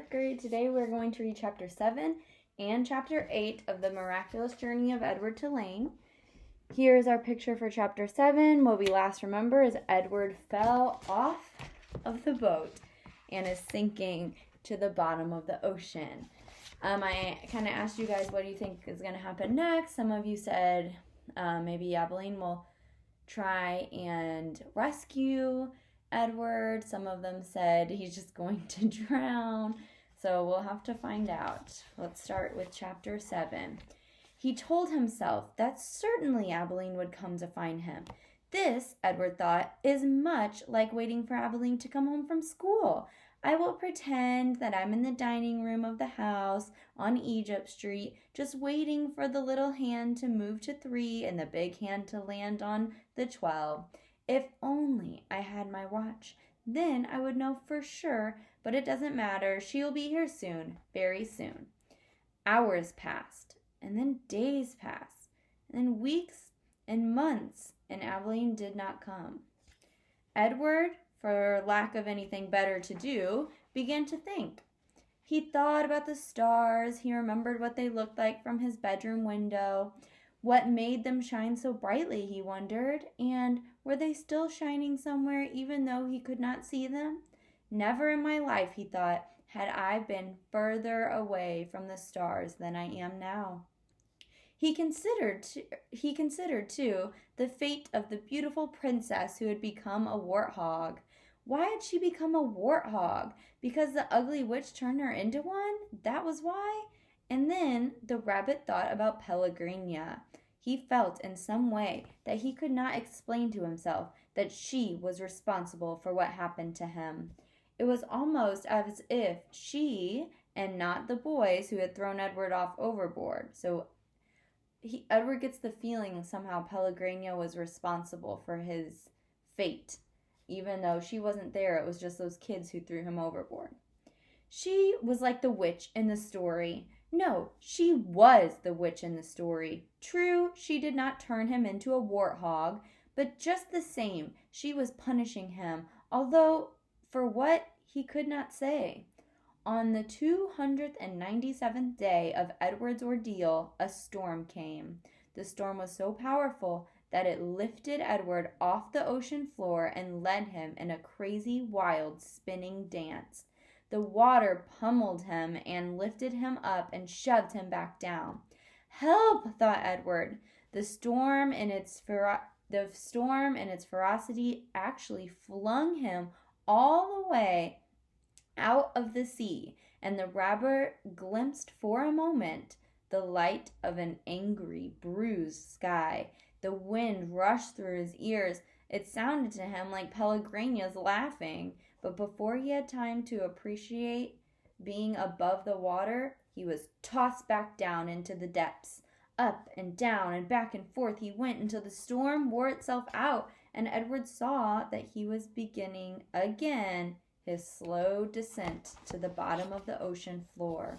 4th grade. Today we're going to read Chapter 7 and Chapter 8 of The Miraculous Journey of Edward Tulane. Here is our picture for Chapter 7. What we last remember is Edward fell off of the boat and is sinking to the bottom of the ocean. I kind of asked you guys, what do you think is going to happen next? Some of you said maybe Abilene will try and rescue Edward. Some of them said he's just going to drown. So we'll have to find out. Let's start with Chapter 7. He told himself that certainly Abilene would come to find him. This, Edward thought, is much like waiting for Abilene to come home from school. I will pretend that I'm in the dining room of the house on Egypt Street, just waiting for the little hand to move to 3 and the big hand to land on the 12. If only I had my watch. Then I would know for sure, but it doesn't matter. She'll be here soon, very soon. Hours passed, and then days passed, and then weeks and months, and Abilene did not come. Edward, for lack of anything better to do, began to think. He thought about the stars. He remembered what they looked like from his bedroom window. What made them shine so brightly, he wondered, and were they still shining somewhere even though he could not see them? Never in my life, he thought, had I been further away from the stars than I am now. He considered, too, the fate of the beautiful princess who had become a warthog. Why had she become a warthog? Because the ugly witch turned her into one? That was why? And then the rabbit thought about Pelagrinia. He felt in some way that he could not explain to himself that she was responsible for what happened to him. It was almost as if she and not the boys who had thrown Edward off overboard. So Edward gets the feeling somehow Pelagrinia was responsible for his fate. Even though she wasn't there, it was just those kids who threw him overboard. She was like the witch in the story. No, she was the witch in the story. True, she did not turn him into a warthog, but just the same, she was punishing him, although for what he could not say. On the 297th day of Edward's ordeal, a storm came. The storm was so powerful that it lifted Edward off the ocean floor and led him in a crazy, wild, spinning dance. The water pummeled him and lifted him up and shoved him back down. Help, thought Edward. The storm and its ferocity actually flung him all the way out of the sea, and the rabbit glimpsed for a moment the light of an angry, bruised sky. The wind rushed through his ears. It sounded to him like Pelagrinia laughing, but before he had time to appreciate being above the water, he was tossed back down into the depths. Up and down and back and forth he went until the storm wore itself out, and Edward saw that he was beginning again his slow descent to the bottom of the ocean floor.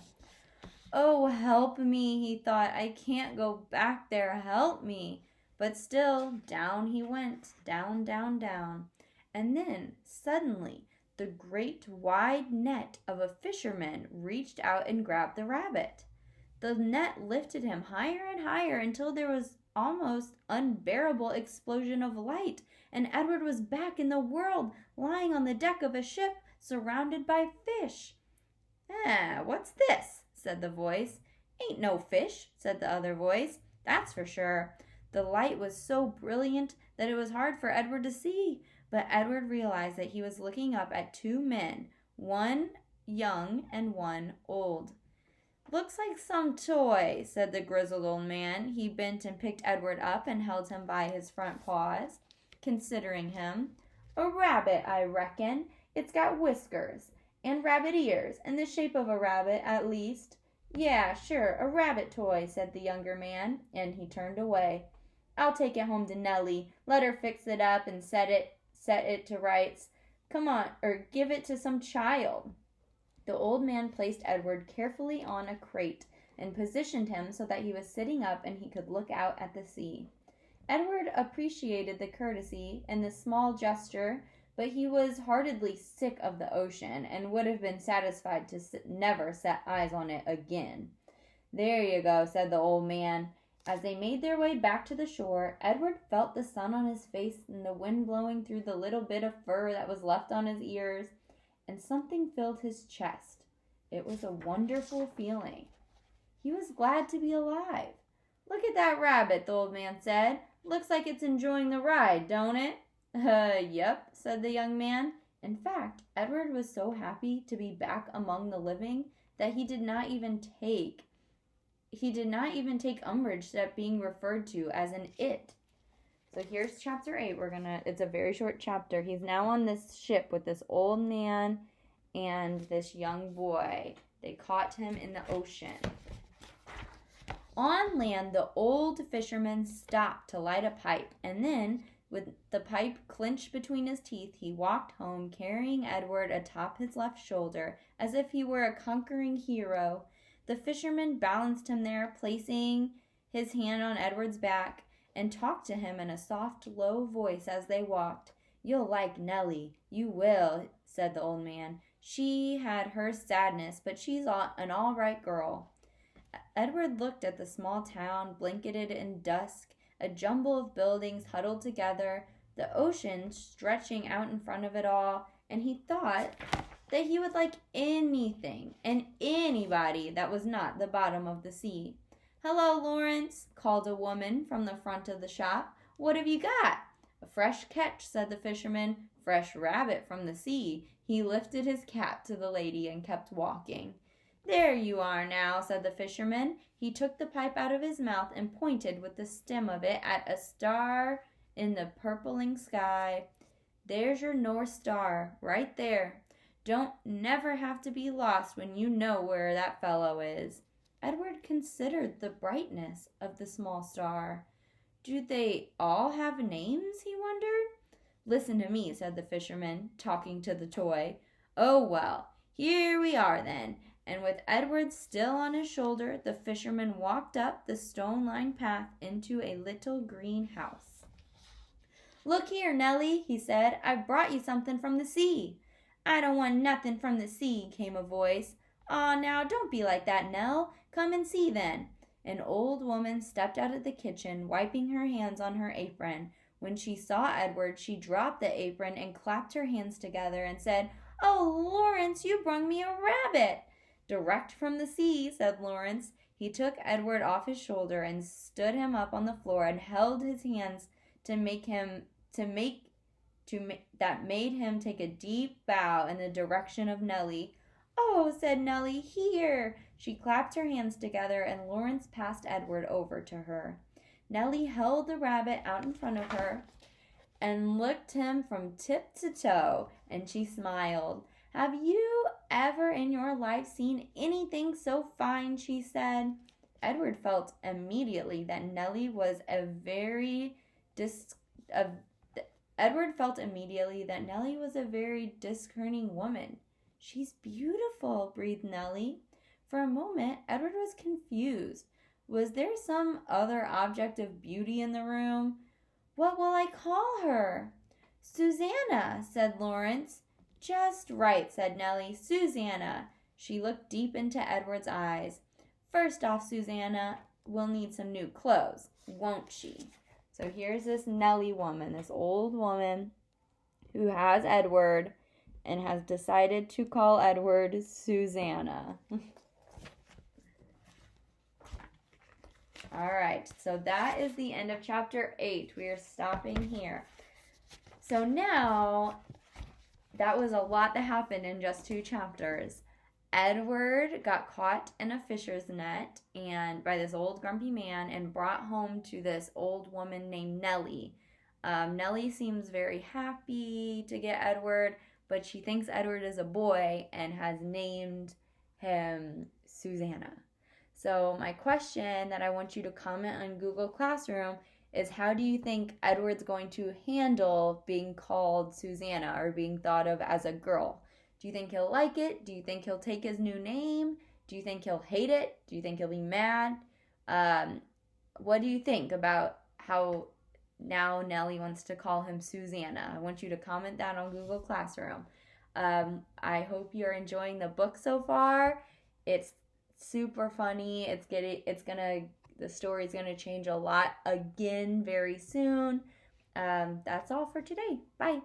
Oh, help me, he thought. I can't go back there. Help me. But still, down he went, down, down, down. And then, suddenly, the great wide net of a fisherman reached out and grabbed the rabbit. The net lifted him higher and higher until there was almost unbearable explosion of light, and Edward was back in the world, lying on the deck of a ship, surrounded by fish. What's this?" said the voice. "Ain't no fish," said the other voice. "That's for sure." The light was so brilliant that it was hard for Edward to see, but Edward realized that he was looking up at 2 men, one young and one old. "Looks like some toy," said the grizzled old man. He bent and picked Edward up and held him by his front paws, considering him. "A rabbit, I reckon. It's got whiskers and rabbit ears, and the shape of a rabbit, at least." "Yeah, sure, a rabbit toy," said the younger man, and he turned away. "I'll take it home to Nellie. Let her fix it up and set it to rights. Come on, or give it to some child." The old man placed Edward carefully on a crate and positioned him so that he was sitting up and he could look out at the sea. Edward appreciated the courtesy and the small gesture, but he was heartedly sick of the ocean and would have been satisfied to never set eyes on it again. "There you go," said the old man. As they made their way back to the shore, Edward felt the sun on his face and the wind blowing through the little bit of fur that was left on his ears, and something filled his chest. It was a wonderful feeling. He was glad to be alive. "Look at that rabbit," the old man said. "Looks like it's enjoying the ride, don't it?" Yep," said the young man. In fact, Edward was so happy to be back among the living that he did not even take umbrage at being referred to as an it. So here's chapter 8. It's a very short chapter. He's now on this ship with this old man and this young boy. They caught him in the ocean. On land, the old fisherman stopped to light a pipe, and then, with the pipe clenched between his teeth, he walked home, carrying Edward atop his left shoulder, as if he were a conquering hero. The fisherman balanced him there, placing his hand on Edward's back, and talked to him in a soft, low voice as they walked. "You'll like Nellie, you will," said the old man. "She had her sadness, but she's an all right girl." Edward looked at the small town, blanketed in dusk, a jumble of buildings huddled together, the ocean stretching out in front of it all, and he thought that he would like anything and anybody that was not the bottom of the sea. "Hello, Lawrence," called a woman from the front of the shop. "What have you got?" "A fresh catch," said the fisherman. "Fresh rabbit from the sea." He lifted his cap to the lady and kept walking. "There you are now," said the fisherman. He took the pipe out of his mouth and pointed with the stem of it at a star in the purpling sky. "There's your North Star, right there. Don't never have to be lost when you know where that fellow is." Edward considered the brightness of the small star. "Do they all have names?" he wondered. "Listen to me," said the fisherman, talking to the toy. "Oh, well, here we are then." And with Edward still on his shoulder, the fisherman walked up the stone-lined path into a little green house. "Look here, Nellie," he said. "I've brought you something from the sea." "I don't want nothing from the sea," came a voice. "Aw, now, don't be like that, Nell. Come and see, then." An old woman stepped out of the kitchen, wiping her hands on her apron. When she saw Edward, she dropped the apron and clapped her hands together and said, "Oh, Lawrence, you brung me a rabbit." "Direct from the sea," said Lawrence. He took Edward off his shoulder and stood him up on the floor and held his hands that made him take a deep bow in the direction of Nellie. "Oh," said Nellie, "here." She clapped her hands together and Lawrence passed Edward over to her. Nellie held the rabbit out in front of her and looked him from tip to toe, and she smiled. "Have you ever in your life seen anything so fine?" she said. Edward felt immediately that Nellie was a very discerning woman. "She's beautiful," breathed Nellie. For a moment, Edward was confused. Was there some other object of beauty in the room? "What will I call her?" "Susanna," said Lawrence. "Just right," said Nellie. "Susanna." She looked deep into Edward's eyes. "First off, Susanna, we'll need some new clothes, won't she?" So here's this Nellie woman, this old woman who has Edward and has decided to call Edward Susanna. All right, so that is the end of chapter 8. We are stopping here. So now, that was a lot that happened in just 2 chapters. Edward got caught in a fisher's net and by this old grumpy man and brought home to this old woman named Nellie. Nellie seems very happy to get Edward, but she thinks Edward is a boy and has named him Susanna. So my question that I want you to comment on Google Classroom is, how do you think Edward's going to handle being called Susanna or being thought of as a girl? Do you think he'll like it? Do you think he'll take his new name? Do you think he'll hate it? Do you think he'll be mad? What do you think about how now Nellie wants to call him Susanna. I want you to comment that on Google Classroom. I hope you're enjoying the book so far. It's super funny. The story's gonna change a lot again very soon. That's all for today. Bye.